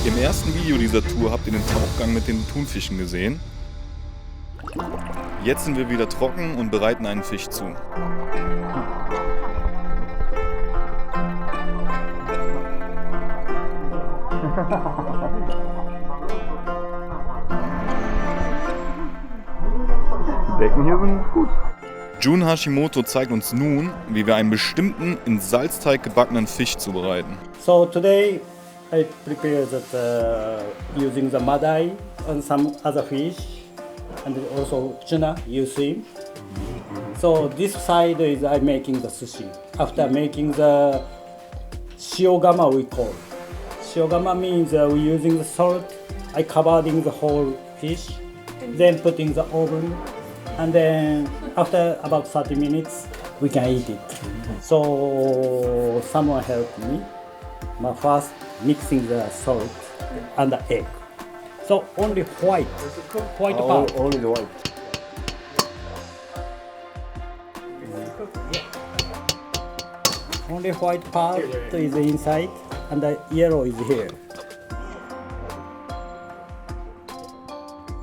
Im ersten Video dieser Tour habt ihr den Tauchgang mit den Thunfischen gesehen. Jetzt sind wir wieder trocken und bereiten einen Fisch zu. Die Decken hier sind gut. Jun Hashimoto zeigt uns nun, wie wir einen bestimmten in Salzteig gebackenen Fisch zubereiten. So today I prepare that using the madai and some other fish and also tuna you see. So this side is I making the sushi. After making the shiogama we call. Shiogama means we using the salt. I covering the whole fish, then putting the oven, and then after about 30 minutes we can eat it. So someone helped me. My first mixing the salt and the egg. So only white part. Only the white. Only white part is inside and the yellow is here.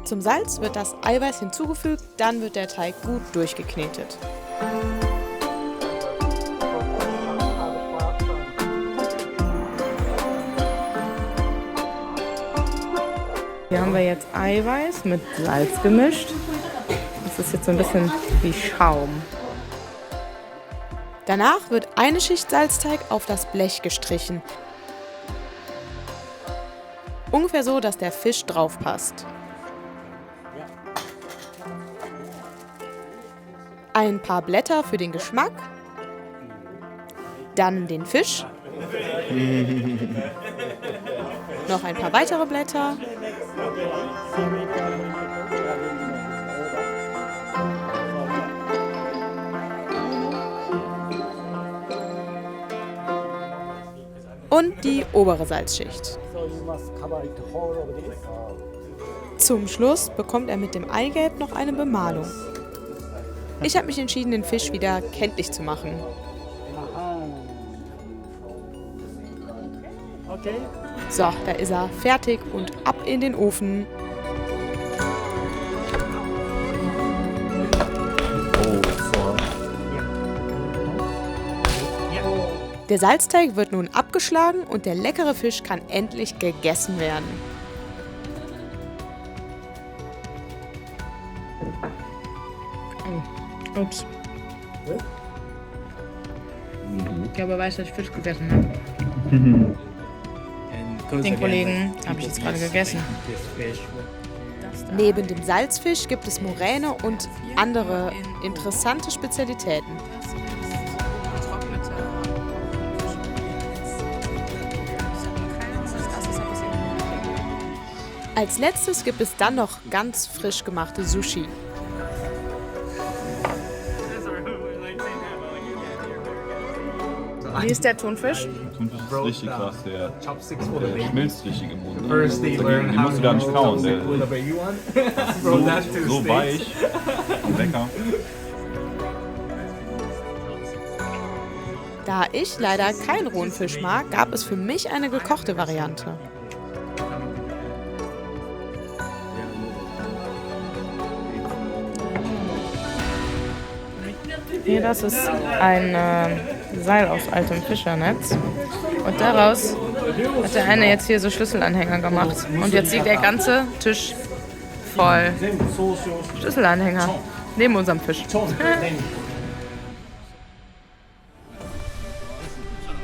Zum Salz wird das Eiweiß hinzugefügt, dann wird der Teig gut durchgeknetet. Hier haben wir jetzt Eiweiß mit Salz gemischt. Das ist jetzt so ein bisschen wie Schaum. Danach wird eine Schicht Salzteig auf das Blech gestrichen. Ungefähr so, dass der Fisch drauf passt. Ein paar Blätter für den Geschmack. Dann den Fisch. Noch ein paar weitere Blätter. Und die obere Salzschicht. Zum Schluss bekommt er mit dem Eigelb noch eine Bemalung. Ich habe mich entschieden, den Fisch wieder kenntlich zu machen. So, da ist er fertig und ab in den Ofen. Der Salzteig wird nun abgeschlagen und der leckere Fisch kann endlich gegessen werden. Ups. Ich glaube, er weiß, dass ich Fisch gegessen habe. Den Kollegen habe ich jetzt gerade gegessen. Neben dem Salzfisch gibt es Moräne und andere interessante Spezialitäten. Als letztes gibt es dann noch ganz frisch gemachte Sushi. Wie ist der Thunfisch? Thunfisch ist richtig krass, der schmilzt richtig im Mund. Den musst du gar nicht kauen, der ist so weich und lecker. Da ich leider keinen rohen Fisch mag, gab es für mich eine gekochte Variante. Hier, das ist ein Seil aus altem Fischernetz. Und daraus hat der eine jetzt hier so Schlüsselanhänger gemacht. Und jetzt liegt der ganze Tisch voll Schlüsselanhänger neben unserem Fisch.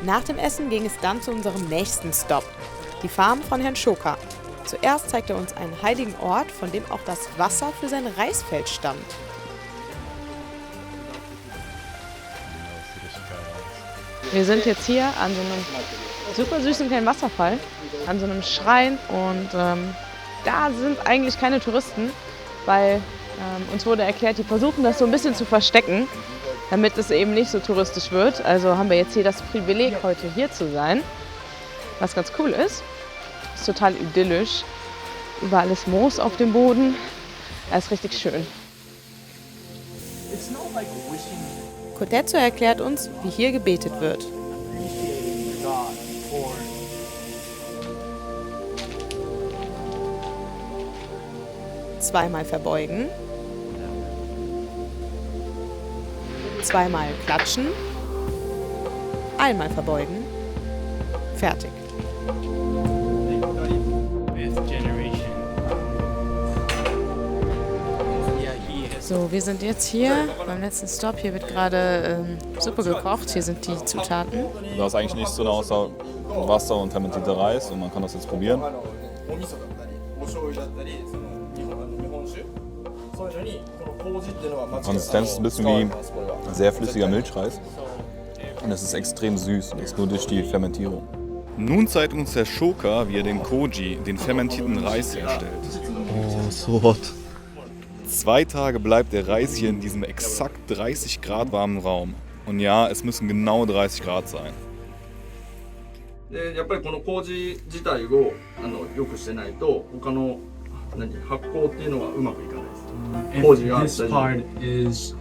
Nach dem Essen ging es dann zu unserem nächsten Stop, die Farm von Herrn Schoka. Zuerst zeigte er uns einen heiligen Ort, von dem auch das Wasser für sein Reisfeld stammt. Wir sind jetzt hier an so einem super süßen kleinen Wasserfall, an so einem Schrein und da sind eigentlich keine Touristen, weil uns wurde erklärt, die versuchen das so ein bisschen zu verstecken, damit es eben nicht so touristisch wird. Also haben wir jetzt hier das Privileg, heute hier zu sein, was ganz cool ist. Ist total idyllisch, überall ist Moos auf dem Boden, das ist richtig schön. Kotetsu erklärt uns, wie hier gebetet wird. zweimal verbeugen, zweimal klatschen, einmal verbeugen, fertig. So, wir sind jetzt hier beim letzten Stopp. Hier wird gerade Suppe gekocht. Hier sind die Zutaten. Da ist eigentlich nichts drin außer Wasser und fermentierter Reis und man kann das jetzt probieren. Die Konsistenz ist ein bisschen wie sehr flüssiger Milchreis und es ist extrem süß. Das ist nur durch die Fermentierung. Nun zeigt uns der Shoka, wie er den Koji, den fermentierten Reis, herstellt. Oh, so hot. 2 Tage bleibt der Reis hier in diesem exakt 30 Grad warmen Raum. Und ja, es müssen genau 30 Grad sein. やっぱりこの麹自体を良くしてないと他の発酵っていうのはうまくいかないです。麹が If this part is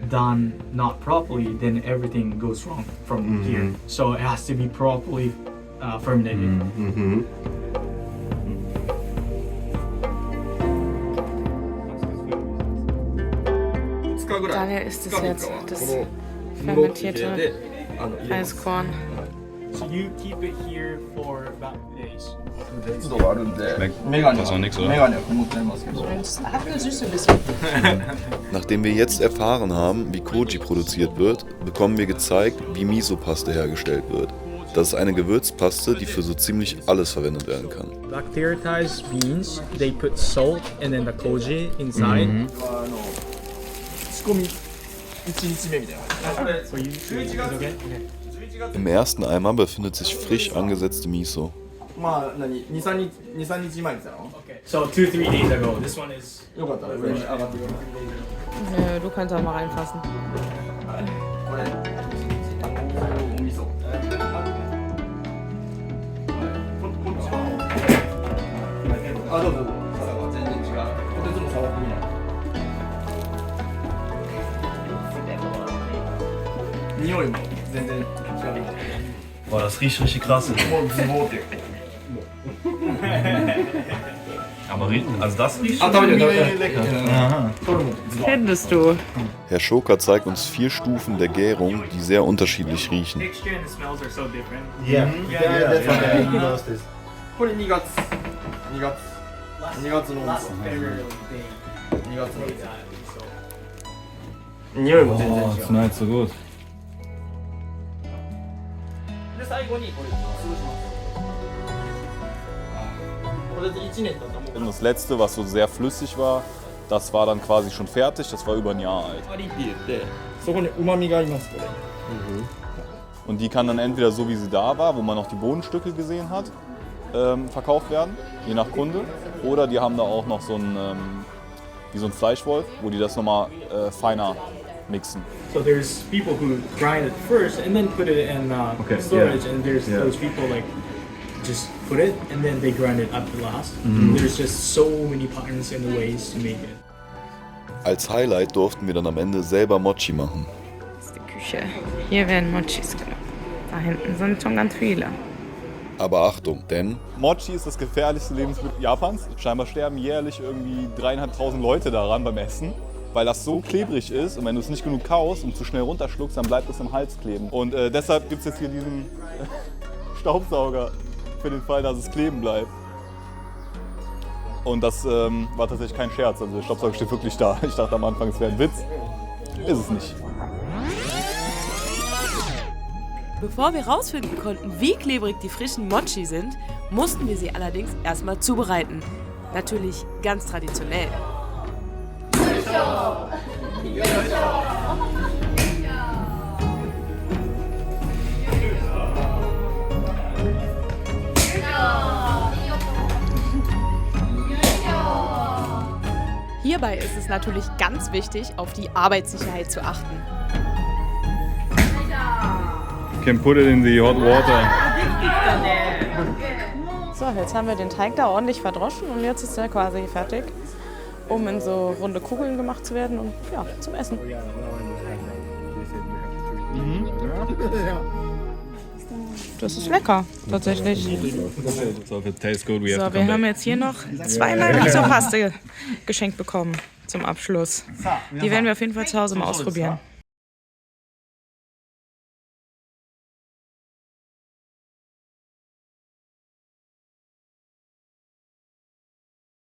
done not properly, then everything goes wrong from here. So it has to be properly fermented. Daniel isst es jetzt, das fermentierte Reiskorn. So you keep it here for about days. 湿度があるんでメガネは曇っちゃいますけど。 Das hat eine Süße ein bisschen. Nachdem wir jetzt erfahren haben, wie Koji produziert wird, bekommen wir gezeigt, wie Miso-Paste hergestellt wird. Das ist eine Gewürzpaste, die für so ziemlich alles verwendet werden kann. Bacteritized beans, they put salt and then the koji inside. 仕込み1日目みたいな感じ。 For you to okay? Im ersten Eimer befindet sich frisch angesetzte Miso. まあ2、3日前に来たの？ Okay. So 2-3 days ago. This one is. よかったら上に上がってください。 Nö, du kannst auch mal reinfassen. これお味噌。こっちはどうぞ。差が全然違う。ポテトも触ってみない。匂いも全然違う。 Boah, das riecht richtig krass. もうズボーって。 Aber also das riecht あ、食べてlecker. Aha. Findest du? Herr Shoka zeigt uns 4 Stufen der Gärung, die sehr unterschiedlich riechen. Texture and the smells are so different. Yeah, yeah, that's why I noticed this. これ2月の味噌。 February 2月の they 味噌。 so. 匂いも全然違う。 schmeckt so gut. で最後にこれ潰します。これで1年だったらもう。 Und das letzte, was so sehr flüssig war, das war dann quasi schon fertig, das war über ein Jahr alt. パリって言ってそこに旨味がありますこれ。 Und die kann dann entweder so wie sie da war, wo man noch die Bohnenstücke gesehen hat, verkauft werden, je nach Kunde. Oder die haben da auch noch so ein, wie so ein Fleischwolf, wo die das nochmal feiner mixen. So there's people who grind it first and then put it in storage, and there's those people like just put it and then they grind it up to last. There's just so many patterns and ways to make it. Als Highlight durften wir dann am Ende selber Mochi machen. Das ist die Küche. Hier werden Mochis gemacht. Da hinten sind schon ganz viele. Aber Achtung, denn Mochi ist das gefährlichste Lebensmittel Japans. Scheinbar sterben jährlich irgendwie 3.500 Leute daran beim Essen, weil das so klebrig ist und wenn du es nicht genug kaust und zu schnell runterschluckst, dann bleibt es im Hals kleben. Und deshalb gibt es jetzt hier diesen Staubsauger für den Fall, dass es kleben bleibt. Und das war tatsächlich kein Scherz, also der Staubsauger steht wirklich da. Ich dachte am Anfang, es wäre ein Witz. Ist es nicht. Bevor wir rausfinden konnten, wie klebrig die frischen Mochi sind, mussten wir sie allerdings erstmal zubereiten. Natürlich ganz traditionell. Hierbei ist es natürlich ganz wichtig, auf die Arbeitssicherheit zu achten. You can put it in the hot water. So, jetzt haben wir den Teig da ordentlich verdroschen und jetzt ist er quasi fertig, um in so runde Kugeln gemacht zu werden und ja, zum Essen. das ist lecker, tatsächlich. So, if it tastes good, we have So, to wir come haben back. jetzt hier noch 2 Miso-Paste geschenkt bekommen zum Abschluss. Die werden wir auf jeden Fall zu Hause mal ausprobieren.